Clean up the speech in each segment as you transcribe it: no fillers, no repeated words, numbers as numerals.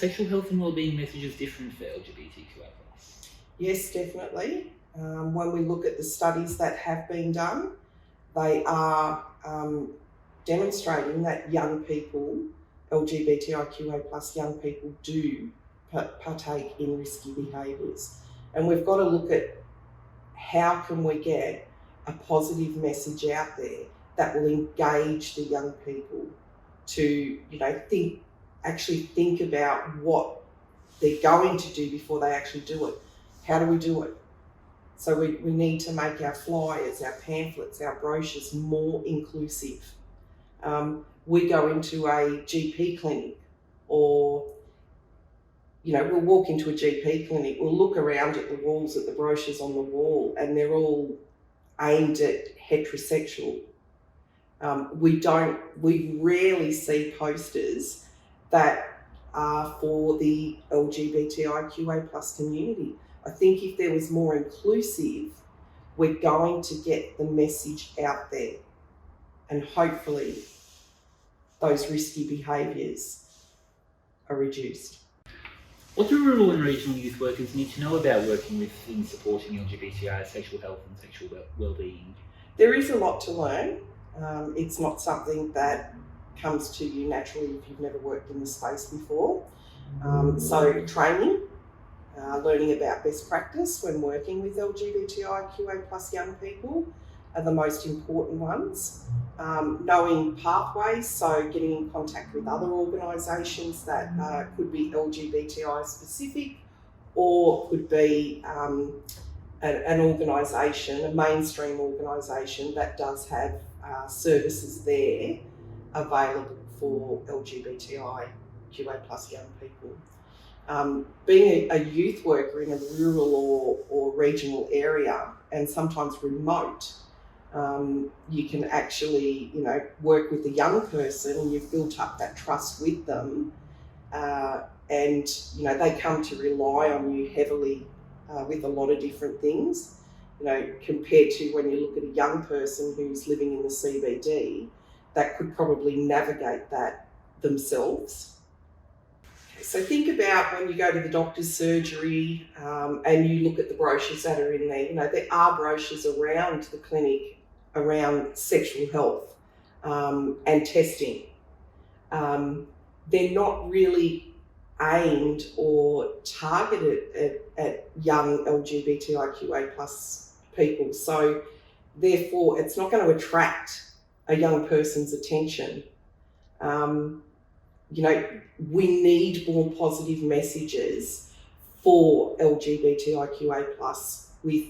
sexual health and wellbeing messages different for LGBTQI+? Yes, definitely. When we look at the studies that have been done, they are demonstrating that young people, LGBTIQA+ young people, do partake in risky behaviours. And we've got to look at how can we get a positive message out there that will engage the young people to, think about what they're going to do before they actually do it. How do we do it? So we need to make our flyers, our pamphlets, our brochures more inclusive. We go into a GP clinic, or we'll walk into a GP clinic, we'll look around at the walls, at the brochures on the wall, and they're all aimed at heterosexual. We rarely see posters that are for the LGBTIQA+ community. I think if there was more inclusive, we're going to get the message out there, and hopefully those risky behaviours are reduced. What do rural and regional youth workers need to know about working with in supporting LGBTI sexual health and sexual well-being? There is a lot to learn. It's not something that comes to you naturally if you've never worked in the space before. So training, learning about best practice when working with LGBTIQA+ young people are the most important ones. Knowing pathways, so getting in contact with other organisations that could be LGBTI specific, or could be an organisation, a mainstream organisation that does have services there available for LGBTIQA+ young people. Being a youth worker in a rural or regional area, and sometimes remote, you can actually, work with the young person, and you've built up that trust with them, and they come to rely on you heavily with a lot of different things. Compared to when you look at a young person who's living in the CBD, that could probably navigate that themselves. So think about when you go to the doctor's surgery and you look at the brochures that are in there. There are brochures around the clinic around sexual health and testing. They're not really aimed or targeted at young LGBTIQA+ people. So therefore, it's not going to attract a young person's attention. We need more positive messages for LGBTIQA+ with,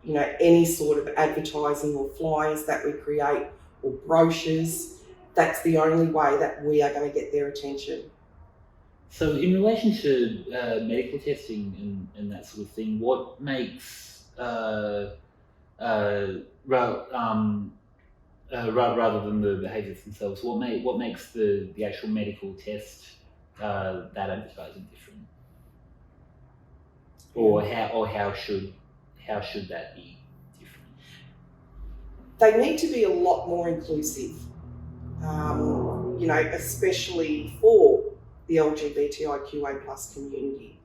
any sort of advertising or flyers that we create or brochures. That's the only way that we are going to get their attention. So in relation to medical testing and that sort of thing, what makes, rather than the behaviours themselves, what makes the actual medical test that advertising different? Or how should that be different? They need to be a lot more inclusive, especially for the LGBTIQA+ community.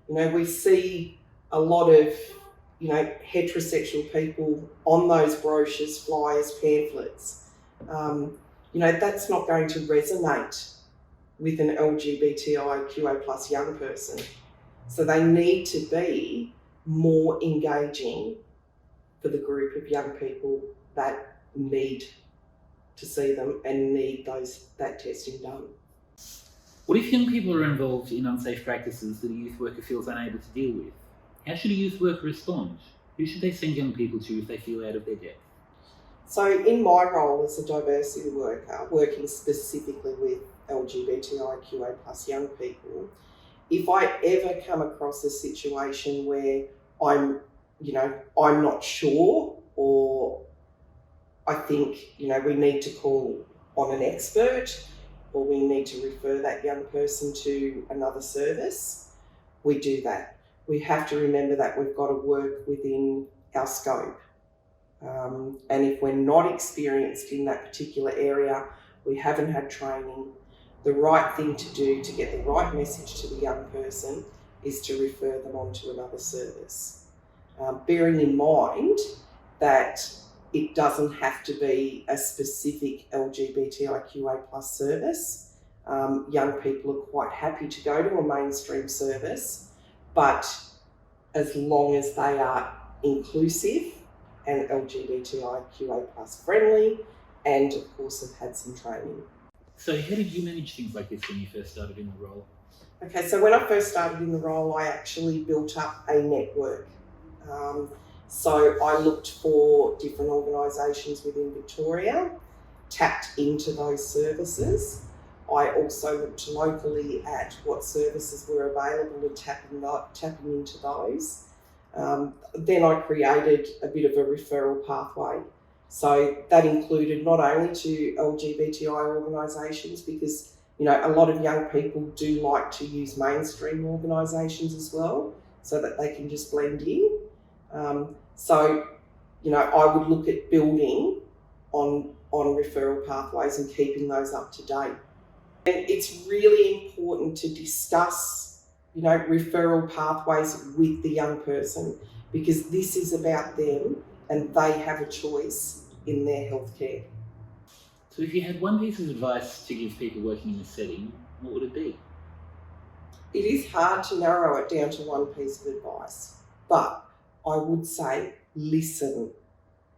We see a lot of, heterosexual people on those brochures, flyers, pamphlets. That's not going to resonate with an LGBTIQA+ young person. So they need to be more engaging for the group of young people that need to see them and need that testing done. What if young people are involved in unsafe practices that a youth worker feels unable to deal with? How should a youth worker respond? Who should they send young people to if they feel out of their depth? So in my role as a diversity worker, working specifically with LGBTIQA+ young people, if I ever come across a situation where I'm not sure, or I think, we need to call on an expert, or we need to refer that young person to another service, we do that. We have to remember that we've got to work within our scope. And if we're not experienced in that particular area, we haven't had training, the right thing to do to get the right message to the young person is to refer them on to another service. Bearing in mind that it doesn't have to be a specific LGBTIQA+ service. Young people are quite happy to go to a mainstream service, but as long as they are inclusive and LGBTIQA+ friendly, and of course have had some training. So how did you manage things like this when you first started in the role? Okay, so when I first started in the role, I actually built up a network. So I looked for different organisations within Victoria, tapped into those services. I also looked locally at what services were available and tapping into those. Then I created a bit of a referral pathway. So that included not only to LGBTI organisations, because a lot of young people do like to use mainstream organisations as well, so that they can just blend in. I would look at building on referral pathways and keeping those up to date. And it's really important to discuss, referral pathways with the young person, because this is about them and they have a choice in their healthcare. So if you had one piece of advice to give people working in this setting, what would it be? It is hard to narrow it down to one piece of advice, but I would say listen.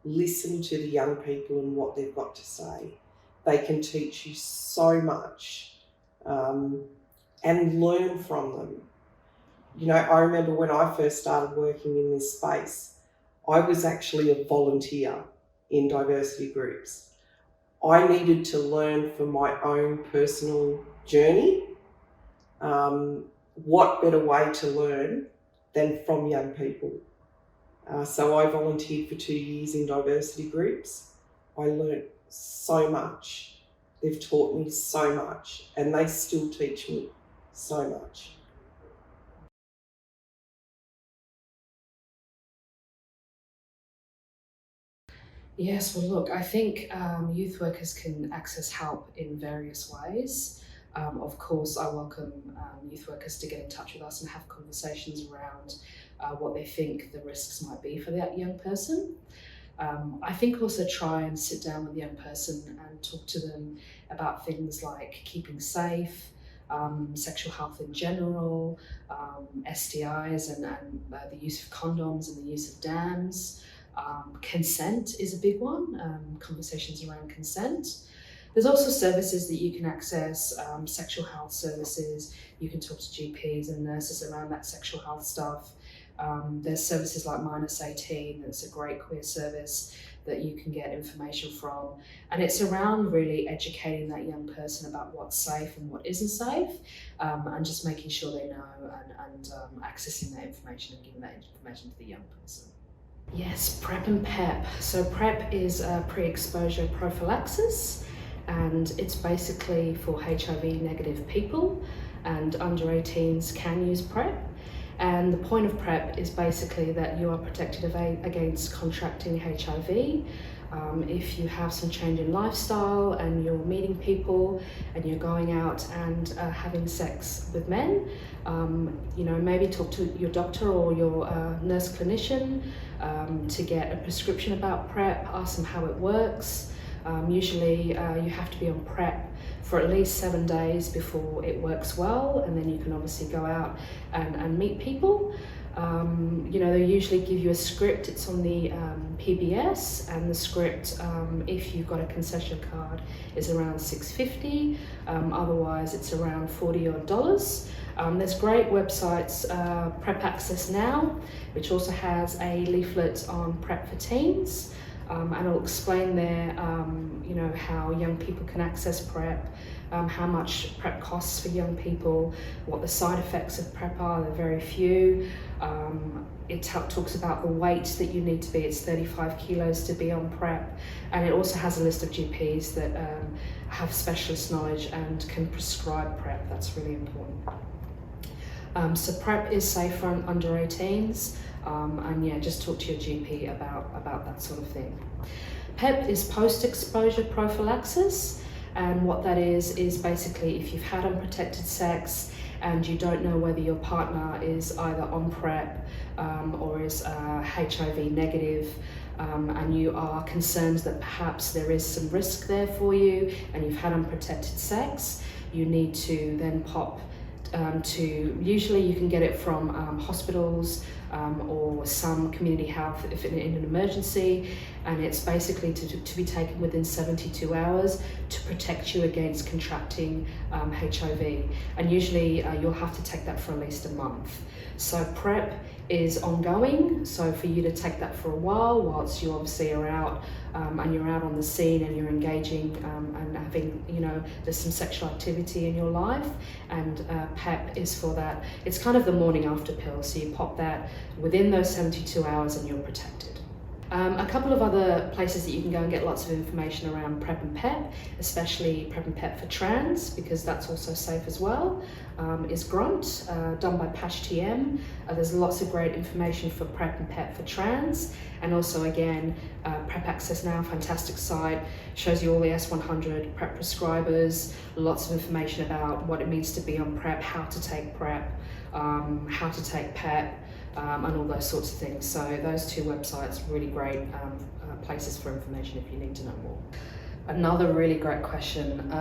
Listen to the young people and what they've got to say. They can teach you so much, and learn from them. I remember when I first started working in this space, I was actually a volunteer in diversity groups. I needed to learn from my own personal journey. What better way to learn than from young people? So I volunteered for 2 years in diversity groups. I learnt so much. They've taught me so much, and they still teach me so much. Yes, well, look, I think youth workers can access help in various ways. Of course, I welcome youth workers to get in touch with us and have conversations around what they think the risks might be for that young person. I think also try and sit down with the young person and talk to them about things like keeping safe, sexual health in general, STIs and the use of condoms and the use of dams. Consent is a big one, conversations around consent. There's also services that you can access, sexual health services. You can talk to GPs and nurses around that sexual health stuff. There's services like Minus 18, that's a great queer service that you can get information from. And it's around really educating that young person about what's safe and what isn't safe, and just making sure they know and accessing that information and giving that information to the young person. Yes, PrEP and PEP. So PrEP is a pre-exposure prophylaxis, and it's basically for HIV negative people, and under 18s can use PrEP. And the point of PrEP is basically that you are protected against contracting HIV. If you have some change in lifestyle and you're meeting people and you're going out and having sex with men, maybe talk to your doctor or your nurse clinician to get a prescription about PrEP, ask them how it works. Usually you have to be on PrEP for at least 7 days before it works well, and then you can obviously go out and meet people. They usually give you a script. It's on the PBS, and the script, if you've got a concession card, is around $6.50. Otherwise, it's around $40 odd. There's great websites, PrEP Access Now, which also has a leaflet on PrEP for teens. And I'll explain there, how young people can access PrEP, how much PrEP costs for young people, what the side effects of PrEP are. They're very few. It talks about the weight that you need to be. It's 35 kilos to be on PrEP, and it also has a list of GPs that have specialist knowledge and can prescribe PrEP. That's really important. So PrEP is safe for under 18s. Just talk to your GP about that sort of thing. PEP is post-exposure prophylaxis, And what that is basically if you've had unprotected sex and you don't know whether your partner is either on PrEP or is HIV negative, and you are concerned that perhaps there is some risk there for you and you've had unprotected sex, you need to then pop usually you can get it from hospitals or some community health if in an emergency, and it's basically to be taken within 72 hours to protect you against contracting HIV, and usually you'll have to take that for at least a month. So PrEP is ongoing, so for you to take that for a while whilst you obviously are out and you're out on the scene and you're engaging and having, there's some sexual activity in your life, and PEP is for that. It's kind of the morning after pill, so you pop that within those 72 hours and you're protected. A couple of other places that you can go and get lots of information around PrEP and PEP, especially PrEP and PEP for trans, because that's also safe as well, is Grunt, done by PashTM. There's lots of great information for PrEP and PEP for trans, and also again, PrEP Access Now, fantastic site, shows you all the S100 PrEP prescribers, lots of information about what it means to be on PrEP, how to take PrEP, how to take PEP, and all those sorts of things. So those two websites, really great places for information if you need to know more. Another really great question.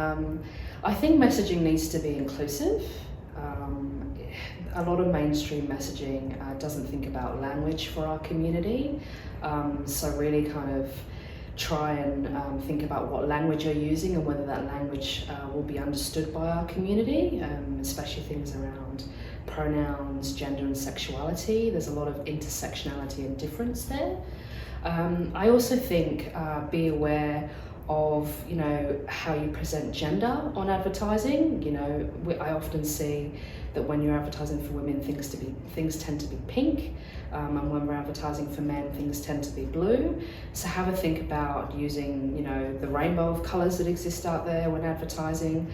I think messaging needs to be inclusive. A lot of mainstream messaging doesn't think about language for our community. So really kind of try and think about what language you're using and whether that language will be understood by our community, especially things around pronouns, gender and sexuality. There's a lot of intersectionality and difference there. I also think be aware of how you present gender on advertising. I often see that when you're advertising for women, things tend to be pink, and when we're advertising for men, things tend to be blue. So have a think about using the rainbow of colours that exist out there when advertising.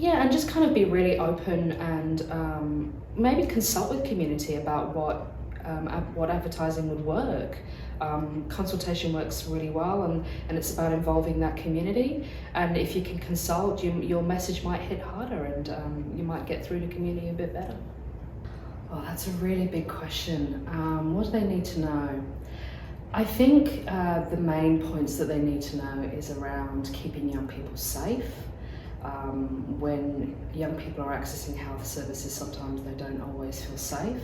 And just kind of be really open and maybe consult with community about what advertising would work. Consultation works really well, and it's about involving that community. And if you can consult, your message might hit harder, and you might get through to community a bit better. Oh, that's a really big question. What do they need to know? I think the main points that they need to know is around keeping young people safe. When young people are accessing health services, sometimes they don't always feel safe,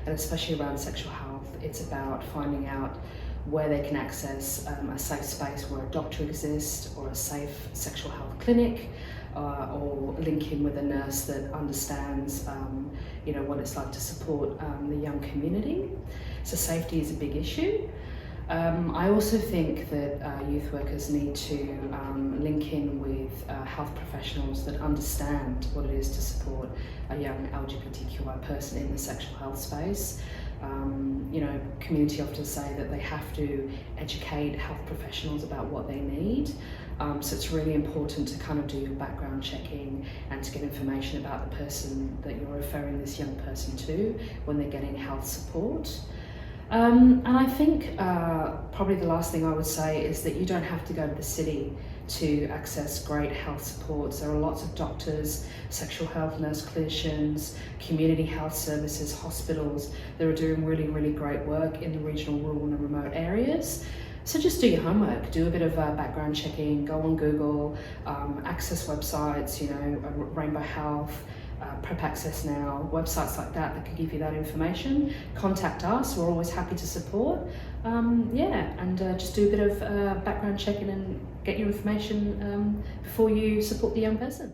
and especially around sexual health, it's about finding out where they can access a safe space where a doctor exists, or a safe sexual health clinic, or link in with a nurse that understands what it's like to support the young community. So safety is a big issue. I also think that youth workers need to link in with health professionals that understand what it is to support a young LGBTQI person in the sexual health space. Community often say that they have to educate health professionals about what they need. So it's really important to kind of do your background checking and to get information about the person that you're referring this young person to when they're getting health support. And I think probably the last thing I would say is that you don't have to go to the city to access great health supports. There are lots of doctors, sexual health nurse clinicians, community health services, hospitals that are doing really, really great work in the regional, rural and remote areas. So just do your homework, do a bit of background checking, go on Google, access websites, Rainbow Health, PrEP Access Now, websites like that can give you that information. Contact us, we're always happy to support. Just do a bit of background checking and get your information before you support the young person.